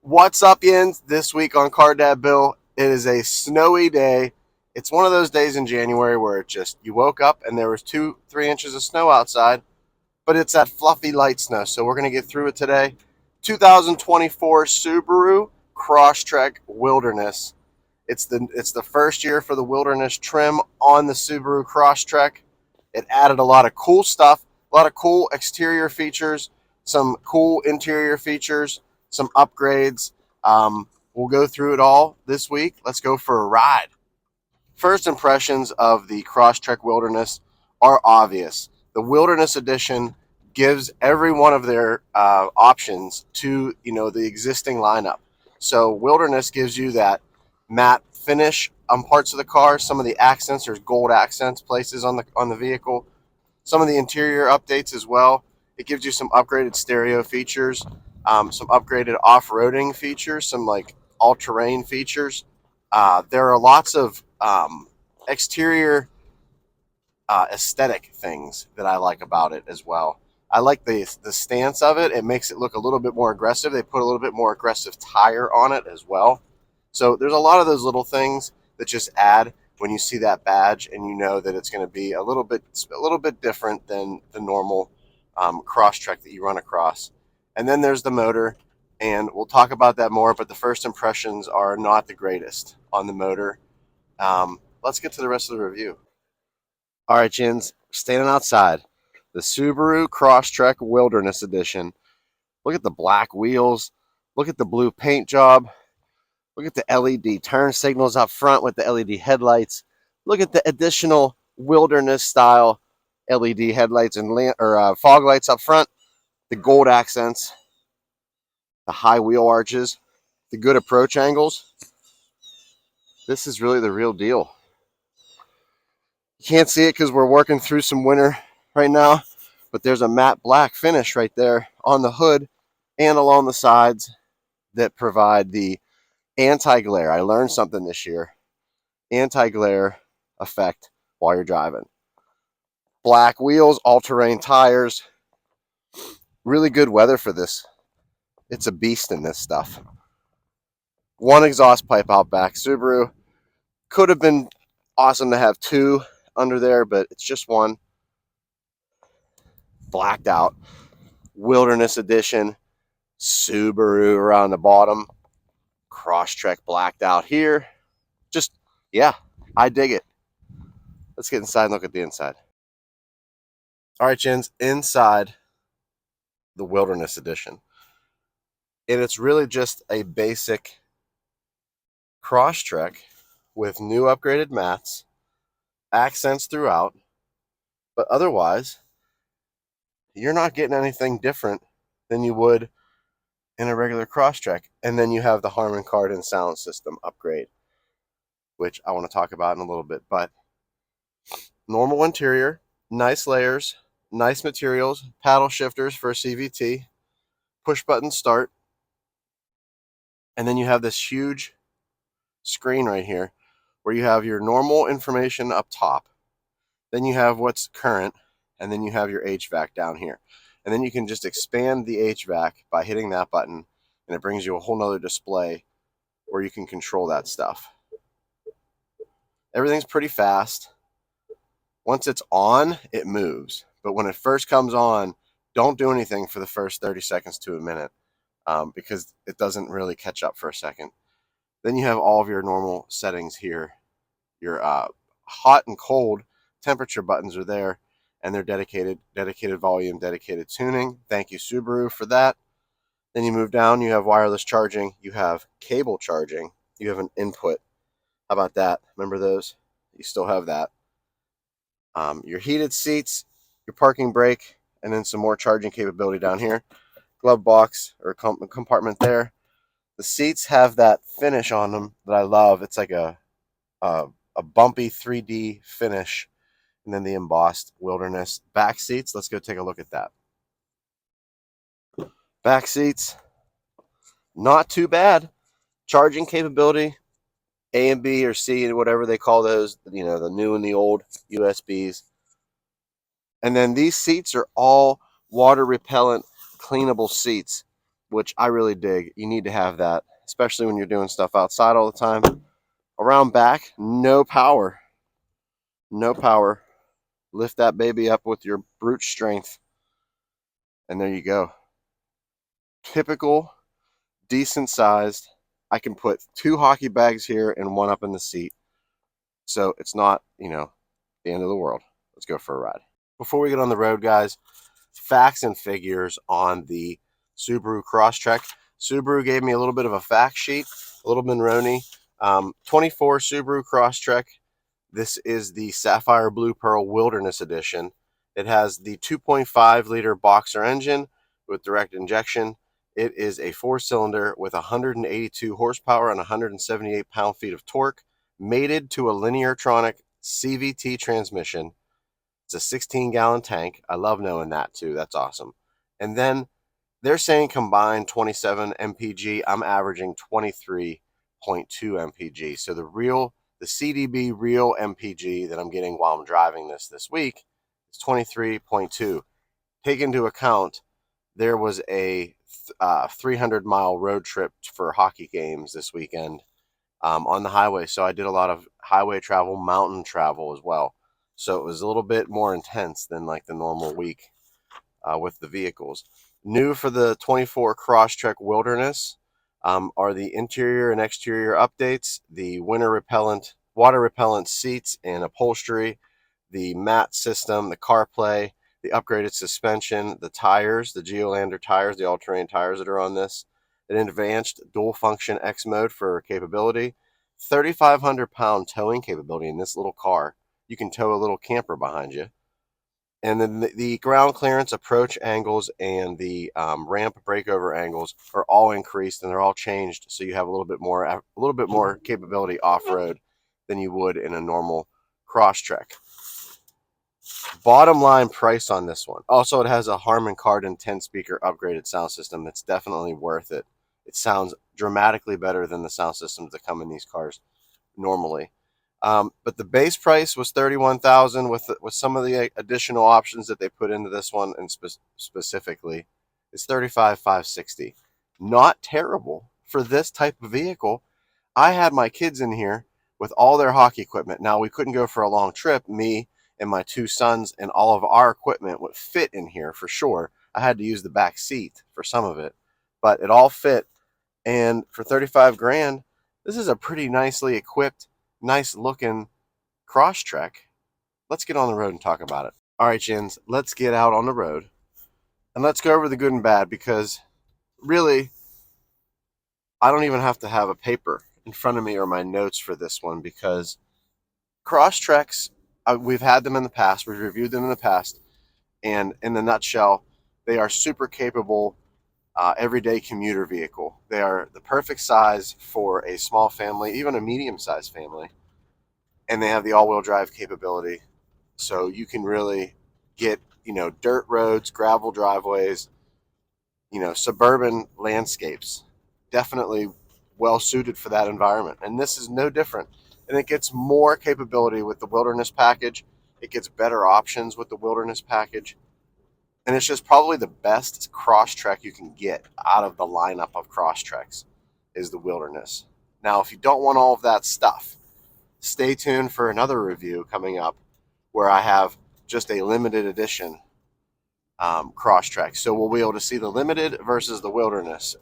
What's up, Yins? This week on Car Dad Bill, it is a snowy day. It's one of those days in January where it just you woke up and there was 2-3 inches of snow outside, but it's that fluffy light snow. So we're gonna get through it today. 2024 Subaru Crosstrek Wilderness. It's the first year for the Wilderness trim on the Subaru Crosstrek. It added a lot of cool stuff, a lot of cool exterior features, some cool interior features, some upgrades. We'll go through it all this week. Let's go for a ride. First impressions of the Crosstrek Wilderness are obvious. The Wilderness Edition gives every one of their options to the existing lineup. So Wilderness gives you that matte finish on parts of the car. Some of the accents, there's gold accents places on the vehicle. Some of the interior updates as well. It gives you some upgraded stereo features, some upgraded off-roading features, some like all-terrain features. There are lots of exterior aesthetic things that I like about it as well. I like the stance of it. It makes it look a little bit more aggressive. They put a little bit more aggressive tire on it as well. So there's a lot of those little things that just add when you see that badge, and you know that it's going to be a little bit different than the normal Crosstrek that you run across. And then there's the motor, and we'll talk about that more. But the first impressions are not the greatest on the motor. Let's get to the rest of the review. All right, Jins, standing outside the Subaru Crosstrek Wilderness Edition. Look at the black wheels. Look at the blue paint job. Look at the LED turn signals up front with the LED headlights. Look at the additional wilderness style LED headlights and fog lights up front. The gold accents, the high wheel arches, the good approach angles. This is really the real deal. You can't see it because we're working through some winter right now, but there's a matte black finish right there on the hood and along the sides that provide the anti-glare. I learned something this year. Anti-glare effect while you're driving. Black wheels, all-terrain tires. Really good weather for this. It's a beast in this stuff. One exhaust pipe out back. Subaru could have been awesome to have two under there, but it's just one. Blacked out. Wilderness Edition. Subaru around the bottom. Crosstrek blacked out here. Just, yeah, I dig it. Let's get inside and look at the inside. All right, Jins, inside the Wilderness Edition. And it's really just a basic Crosstrek with new upgraded mats, accents throughout, but otherwise, you're not getting anything different than you would in a regular Crosstrek. And then you have the Harman Kardon sound system upgrade, which I want to talk about in a little bit. But normal interior, nice layers, nice materials, paddle shifters for a CVT, push button start, and then you have this huge screen right here where you have your normal information up top. Then you have what's current, and then you have your HVAC down here. And then you can just expand the HVAC by hitting that button, and it brings you a whole nother display where you can control that stuff. Everything's pretty fast. Once it's on, it moves. But when it first comes on, don't do anything for the first 30 seconds to a minute because it doesn't really catch up for a second. Then you have all of your normal settings here. Your hot and cold temperature buttons are there, and they're dedicated volume, dedicated tuning. Thank you, Subaru, for that. Then you move down, you have wireless charging, you have cable charging, you have an input. How about that? Remember those? You still have that. Your heated seats, your parking brake, and then some more charging capability down here. Glove box or compartment there. The seats have that finish on them that I love. It's like a bumpy 3D finish, and then the embossed Wilderness. Back seats, let's go take a look at that. Back seats, not too bad. Charging capability, A and B or C, whatever they call those, the new and the old USBs. And then these seats are all water repellent, cleanable seats. which I really dig. You need to have that, especially when you're doing stuff outside all the time. Around back, no power. No power. Lift that baby up with your brute strength. And there you go. Typical, decent sized. I can put 2 hockey bags here and 1 up in the seat. So it's not, the end of the world. Let's go for a ride. Before we get on the road, guys, facts and figures on the Subaru Crosstrek. Subaru gave me a little bit of a fact sheet, a little Monroney. 24 Subaru Crosstrek. This is the Sapphire Blue Pearl Wilderness Edition. It has the 2.5 liter boxer engine with direct injection. It is a 4-cylinder with 182 horsepower and 178 pound-feet of torque, mated to a Lineartronic CVT transmission. It's a 16-gallon tank. I love knowing that too. That's awesome. And then they're saying combined 27 mpg. I'm averaging 23.2 mpg. So the CDB real mpg that I'm getting while I'm driving this week is 23.2. Take into account there was a 300-mile road trip for hockey games this weekend on the highway. So I did a lot of highway travel, mountain travel as well. So it was a little bit more intense than like the normal week with the vehicles. New for the 24 Crosstrek Wilderness are the interior and exterior updates, the water repellent seats and upholstery, the mat system, the CarPlay, the upgraded suspension, the tires, the Geolandar tires, the all-terrain tires that are on this, an advanced dual function X mode for capability, 3,500-pound towing capability in this little car. You can tow a little camper behind you. And then the ground clearance, approach angles, and the ramp breakover angles are all increased, and they're all changed, so you have a little bit more capability off-road than you would in a normal Crosstrek. Bottom line price on this one. Also, it has a Harman Kardon 10-speaker upgraded sound system that's definitely worth it. It sounds dramatically better than the sound systems that come in these cars normally. But the base price was $31,000 with some of the additional options that they put into this one, and specifically, it's $35,560. Not terrible for this type of vehicle. I had my kids in here with all their hockey equipment. Now, we couldn't go for a long trip. Me and my 2 sons and all of our equipment would fit in here for sure. I had to use the back seat for some of it, but it all fit. And for 35 grand, this is a pretty nicely equipped, nice looking Crosstrek. Let's get on the road and talk about it. All right, Jins, let's get out on the road and let's go over the good and bad, because really, I don't even have to have a paper in front of me or my notes for this one, because Crosstreks, we've had them in the past, we've reviewed them in the past, and in the nutshell, they are super capable everyday commuter vehicle. They are the perfect size for a small family, even a medium-sized family, and they have the all-wheel drive capability. So you can really get, dirt roads, gravel driveways, suburban landscapes. Definitely well suited for that environment. And this is no different. And it gets more capability with the Wilderness package. It gets better options with the Wilderness package. And it's just probably the best Crosstrek you can get out of the lineup of Crosstreks is the Wilderness. Now, if you don't want all of that stuff, stay tuned for another review coming up where I have just a limited edition Crosstrek. So we'll be able to see the limited versus the Wilderness,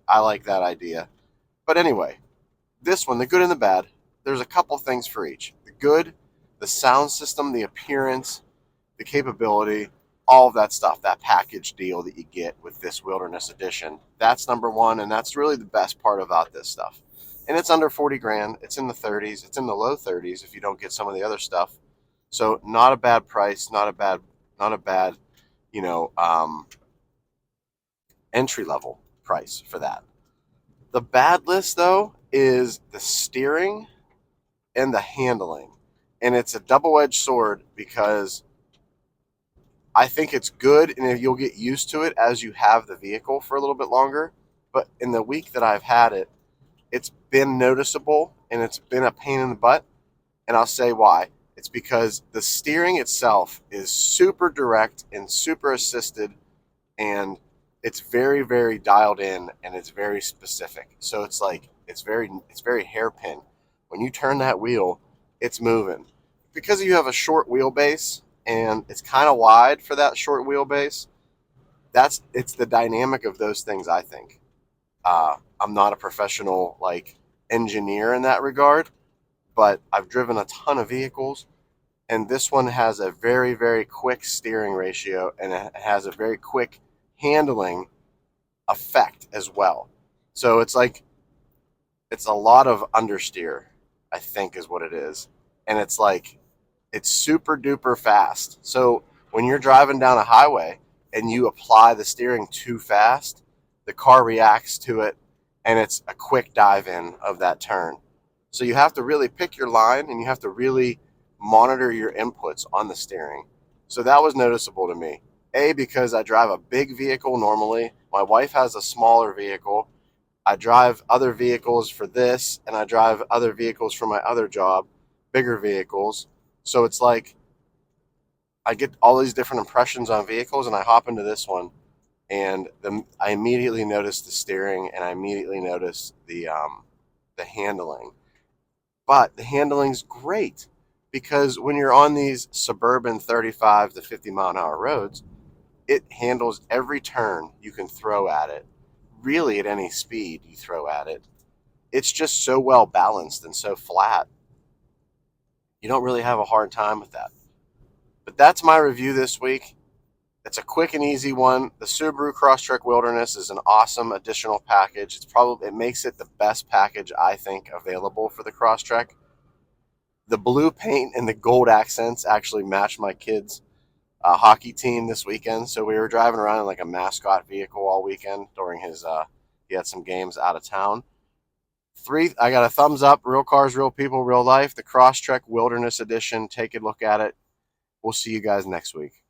I like that idea. But anyway, this one, the good and the bad, there's a couple things for each. The good, the sound system, the appearance, the capability, all of that stuff, that package deal that you get with this Wilderness edition. That's number one, and that's really the best part about this stuff. And it's under 40 grand. It's in the 30s. It's in the low 30s if you don't get some of the other stuff. So not a bad price, not a bad, entry level price for that. The bad list, though, is the steering and the handling. And it's a double-edged sword, because I think it's good, and you'll get used to it as you have the vehicle for a little bit longer. But in the week that I've had it, it's been noticeable, and it's been a pain in the butt. And I'll say why. It's because the steering itself is super direct and super assisted, and it's very, very dialed in and it's very specific. So it's like it's very hairpin. When you turn that wheel, it's moving. Because you have a short wheelbase and it's kind of wide for that short wheelbase, it's the dynamic of those things, I think. I'm not a professional like engineer in that regard, but I've driven a ton of vehicles, and this one has a very, very quick steering ratio, and it has a very quick handling effect as well. So it's a lot of understeer, I think is what it is. And it's super duper fast. So when you're driving down a highway and you apply the steering too fast, the car reacts to it and it's a quick dive in of that turn. So you have to really pick your line and you have to really monitor your inputs on the steering. So that was noticeable to me. A, because I drive a big vehicle normally. My wife has a smaller vehicle. I drive other vehicles for this, and I drive other vehicles for my other job, bigger vehicles. So it's like I get all these different impressions on vehicles, and I hop into this one, and I immediately notice the steering, and I immediately notice the handling. But the handling's great because when you're on these suburban 35 to 50 mile an hour roads, it handles every turn you can throw at it, really at any speed you throw at it. It's just so well balanced and so flat. You don't really have a hard time with that. But that's my review this week. It's a quick and easy one. The Subaru Crosstrek Wilderness is an awesome additional package. It makes it the best package I think available for the Crosstrek. The blue paint and the gold accents actually match my kids' hockey team this weekend. So we were driving around in like a mascot vehicle all weekend during his. He had some games out of town. I got a thumbs up. Real cars, real people, real life. The Crosstrek Wilderness Edition. Take a look at it. We'll see you guys next week.